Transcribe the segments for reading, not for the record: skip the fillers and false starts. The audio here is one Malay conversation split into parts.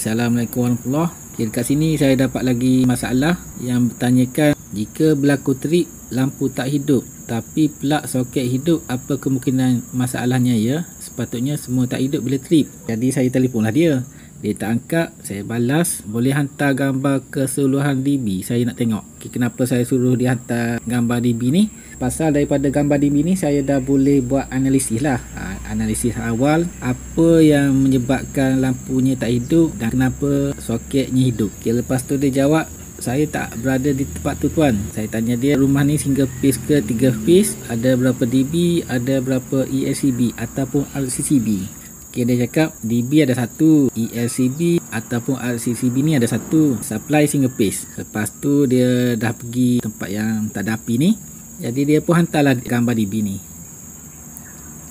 Assalamualaikum warahmatullahi wabarakatuh. Dekat sini saya dapat lagi masalah yang bertanyakan, jika berlaku trip lampu tak hidup tapi plug soket hidup, apa kemungkinan masalahnya ya? Sepatutnya semua tak hidup bila trip. Jadi saya telefonlah dia. Dia tak angkat, saya balas, boleh hantar gambar keseluruhan DB, saya nak tengok. Kenapa saya suruh dia hantar gambar DB ni? Pasal daripada gambar DB ni saya dah boleh buat analisis lah. Analisis awal, apa yang menyebabkan lampunya tak hidup dan kenapa soketnya hidup. Lepas tu dia jawab, saya tak berada di tempat tu tuan. Saya tanya dia, rumah ni single phase ke 3 phase, ada berapa DB, ada berapa ELCB ataupun RCCB. Dia cakap DB ada satu, ELCB ataupun RCCB ni ada satu, supply single phase. Lepas tu dia dah pergi tempat yang tak ada api ni, jadi dia pun hantarlah gambar DB ni.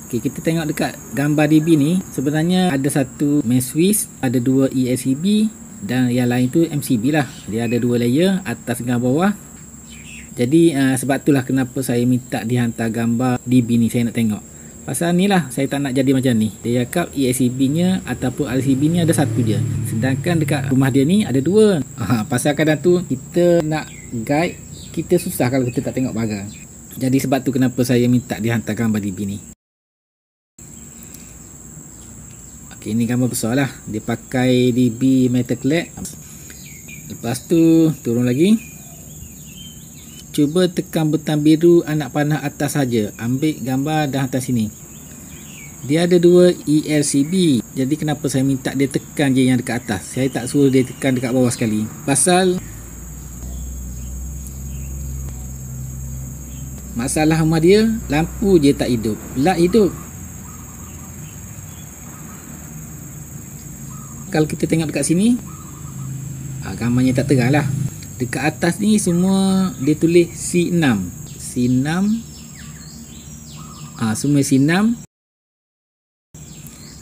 Kita tengok dekat gambar DB ni, sebenarnya ada satu main switch, ada dua ELCB dan yang lain tu MCB lah. Dia ada dua layer, atas dengan bawah. Jadi sebab itulah kenapa saya minta dia hantar gambar DB ni, saya nak tengok. Pasal ni lah saya tak nak jadi macam ni. Dia cakap ELCB nya ataupun RCB ni ada satu je, sedangkan dekat rumah dia ni ada dua. Pasal kadang tu kita nak guide, kita susah kalau kita tak tengok barang. Jadi sebab tu kenapa saya minta dia hantar gambar DB ni. Ini gambar besar lah. Dia pakai DB metal clad. Lepas tu turun lagi. Cuba tekan butang biru anak panah atas saja. Ambil gambar dan hantar sini. Dia ada dua ELCB. Jadi kenapa saya minta dia tekan je yang dekat atas. Saya tak suruh dia tekan dekat bawah sekali. Pasal masalah rumah dia, lampu je tak hidup, plug hidup. Kalau kita tengok dekat sini, gambarnya tak terang lah. Dekat atas ni semua dia tulis C6. Semua C6.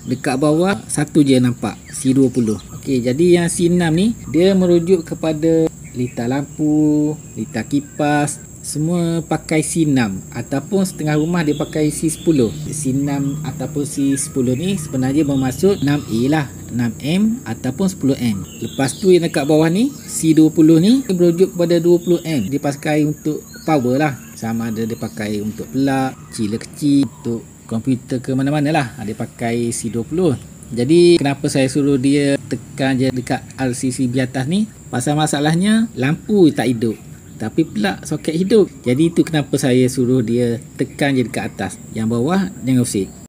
Dekat bawah satu je nampak, C20. Okey, jadi yang C6 ni dia merujuk kepada litar lampu, litar kipas, semua pakai C6 ataupun setengah rumah dia pakai C10. C6 ataupun C10 ni sebenarnya bermaksud 6A lah, 6M ataupun 10M. Lepas tu yang dekat bawah ni C20 ni merujuk kepada 20M. Dia pakai untuk power lah, sama ada dia pakai untuk plug, chiller kecil, untuk komputer ke mana-mana lah, dia pakai C20. Jadi kenapa saya suruh dia tekan je dekat RCCB atas ni? Pasal masalahnya lampu tak hidup tapi plug soket hidup. Jadi itu kenapa saya suruh dia tekan je dekat atas, yang bawah jangan usik.